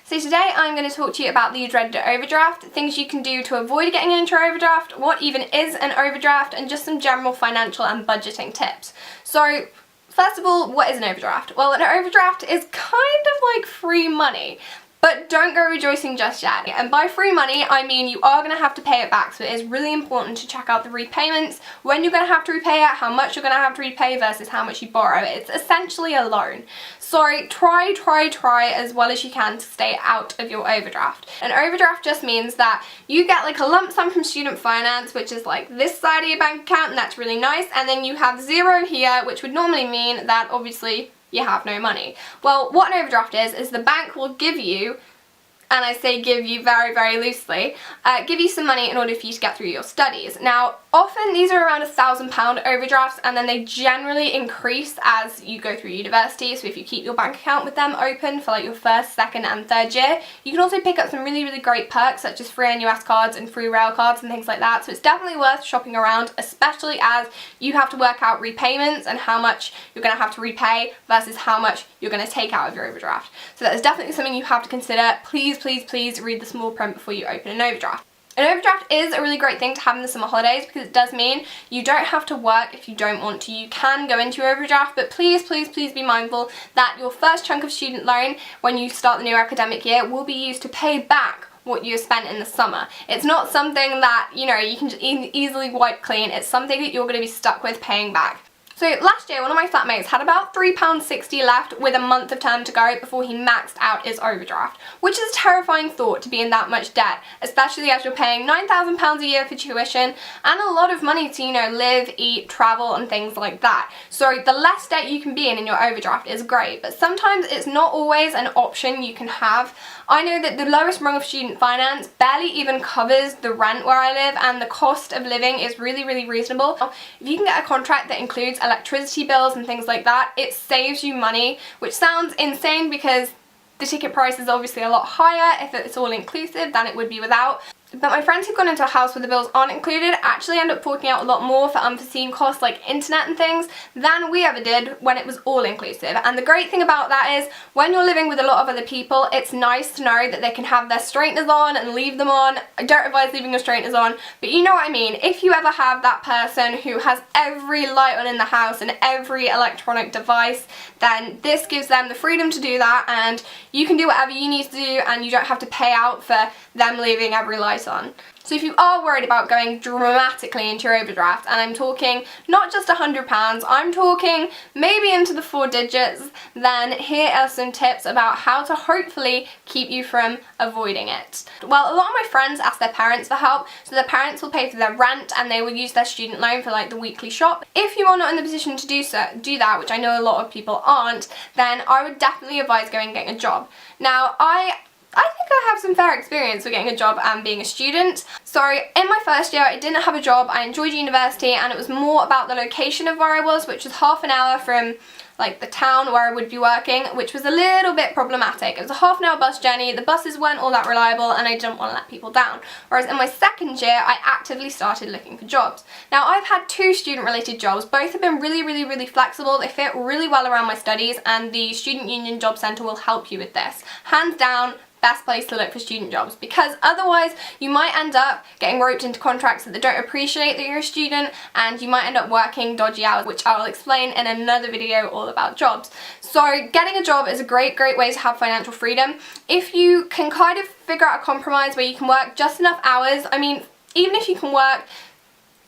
So today I'm going to talk to you about the dreaded overdraft, things you can do to avoid getting into an overdraft, what even is an overdraft, and just some general financial and budgeting tips. So first of all, what is an overdraft? Well, an overdraft is kind of like free money. But don't go rejoicing just yet. And by free money, I mean you are going to have to pay it back. So it is really important to check out the repayments, when you're going to have to repay it, how much you're going to have to repay versus how much you borrow. It's essentially a loan. So try as well as you can to stay out of your overdraft. An overdraft just means that you get like a lump sum from student finance, which is like this side of your bank account, and that's really nice. And then you have zero here, which would normally mean that obviously you have no money. Well, what an overdraft is the bank will give you, and I say give you very loosely, give you some money in order for you to get through your studies. Now, often these are around £1,000 overdrafts, and then they generally increase as you go through university. So if you keep your bank account with them open for like your first, second and third year, you can also pick up some really great perks such as free NUS cards and free rail cards and things like that. So it's definitely worth shopping around, especially as you have to work out repayments and how much you're going to have to repay versus how much you're going to take out of your overdraft. So that is definitely something you have to consider. Please read the small print before you open an overdraft. An overdraft is a really great thing to have in the summer holidays because it does mean you don't have to work if you don't want to. You can go into your overdraft, but please be mindful that your first chunk of student loan when you start the new academic year will be used to pay back what you spent in the summer. It's not something that, you know, you can just easily wipe clean. It's something that you're going to be stuck with paying back. So last year, one of my flatmates had about £3.60 left with a month of term to go before he maxed out his overdraft, which is a terrifying thought to be in that much debt, especially as you're paying £9,000 a year for tuition and a lot of money to, you know, live, eat, travel and things like that. So the less debt you can be in your overdraft is great, but sometimes it's not always an option you can have. I know that the lowest rung of student finance barely even covers the rent where I live, and the cost of living is really reasonable. If you can get a contract that includes electricity bills and things like that, it saves you money, which sounds insane because the ticket price is obviously a lot higher if it's all inclusive than it would be without. But my friends who've gone into a house where the bills aren't included actually end up forking out a lot more for unforeseen costs like internet and things than we ever did when it was all inclusive. And the great thing about that is when you're living with a lot of other people, it's nice to know that they can have their straighteners on and leave them on. I don't advise leaving your straighteners on, but you know what I mean. If you ever have that person who has every light on in the house and every electronic device, then this gives them the freedom to do that, and you can do whatever you need to do and you don't have to pay out for them leaving every light on. So if you are worried about going dramatically into your overdraft, and I'm talking not just £100, I'm talking maybe into the 4 digits, then here are some tips about how to hopefully keep you from avoiding it. Well, a lot of my friends ask their parents for help, so their parents will pay for their rent and they will use their student loan for like the weekly shop. If you are not in the position to do that, which I know a lot of people aren't, then I would definitely advise going and getting a job. Now, I think I have some fair experience with getting a job and being a student. So in my first year I didn't have a job, I enjoyed university, and it was more about the location of where I was, which was half an hour from like the town where I would be working, which was a little bit problematic. It was a half an hour bus journey, the buses weren't all that reliable, and I didn't want to let people down. Whereas in my second year I actively started looking for jobs. Now I've had 2 student related jobs, both have been really flexible, they fit really well around my studies, and the Student Union Job Centre will help you with this. Hands down, best place to look for student jobs, because otherwise you might end up getting roped into contracts that they don't appreciate that you're a student, and you might end up working dodgy hours, which I will explain in another video all about jobs. So getting a job is a great way to have financial freedom. If you can kind of figure out a compromise where you can work just enough hours, I mean, even if you can work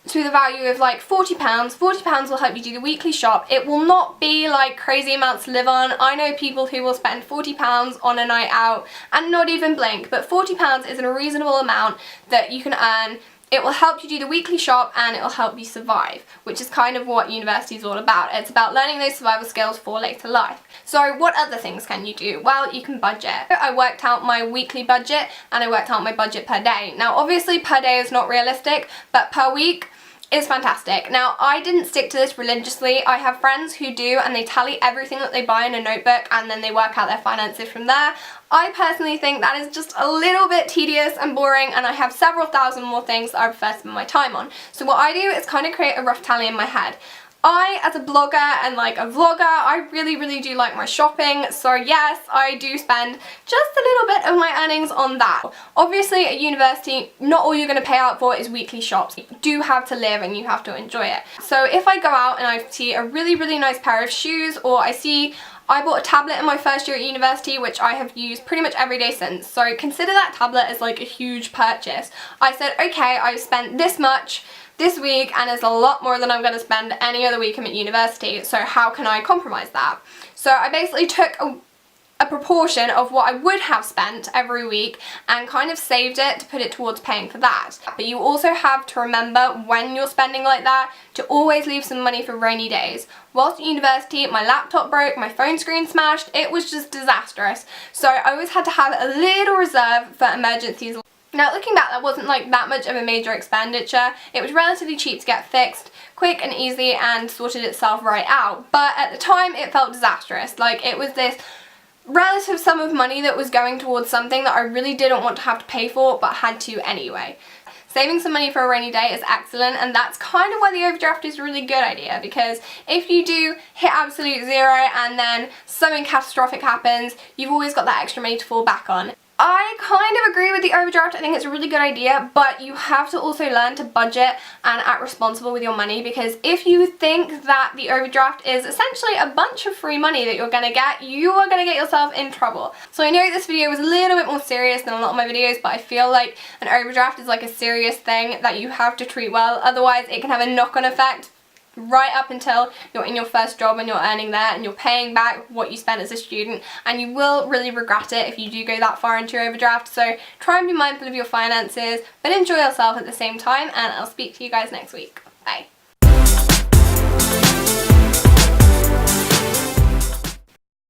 to the value of like £40 will help you do the weekly shop. It will not be like crazy amounts to live on. I know people who will spend £40 on a night out and not even blink, but £40 is a reasonable amount that you can earn. It will help you do the weekly shop and it will help you survive, which is kind of what university is all about. It's about learning those survival skills for later life. So what other things can you do? Well, you can budget. I worked out my weekly budget and I worked out my budget per day. Now obviously per day is not realistic, but per week is fantastic. Now I didn't stick to this religiously. I have friends who do, and they tally everything that they buy in a notebook and then they work out their finances from there. I personally think that is just a little bit tedious and boring, and I have several thousand more things that I prefer to spend my time on. So what I do is kind of create a rough tally in my head. I, as a blogger and like a vlogger, I really do like my shopping, so yes, I do spend just a little bit of my earnings on that. Obviously at university, not all you're going to pay out for is weekly shops. You do have to live and you have to enjoy it. So if I go out and I see a really nice pair of shoes, or I bought a tablet in my first year at university, which I have used pretty much every day since, so consider that tablet as like a huge purchase. I said, okay, I've spent this much this week and it's a lot more than I'm going to spend any other week I'm at university, so how can I compromise that? So I basically took a proportion of what I would have spent every week and kind of saved it to put it towards paying for that. But you also have to remember, when you're spending like that, to always leave some money for rainy days. Whilst at university, my laptop broke, my phone screen smashed, it was just disastrous. So I always had to have a little reserve for emergencies. Now looking back, that wasn't like that much of a major expenditure. It was relatively cheap to get fixed, quick and easy, and sorted itself right out. But at the time it felt disastrous. Like, it was this relative sum of money that was going towards something that I really didn't want to have to pay for, but had to anyway. Saving some money for a rainy day is excellent, and that's kind of why the overdraft is a really good idea, because if you do hit absolute zero and then something catastrophic happens, you've always got that extra money to fall back on. I kind of agree with the overdraft. I think it's a really good idea, but you have to also learn to budget and act responsible with your money, because if you think that the overdraft is essentially a bunch of free money that you're going to get, you are going to get yourself in trouble. So I know this video was a little bit more serious than a lot of my videos, but I feel like an overdraft is like a serious thing that you have to treat well, otherwise it can have a knock-on effect right up until you're in your first job and you're earning there and you're paying back what you spent as a student, and you will really regret it if you do go that far into your overdraft. So try and be mindful of your finances, but enjoy yourself at the same time, and I'll speak to you guys next week. Bye.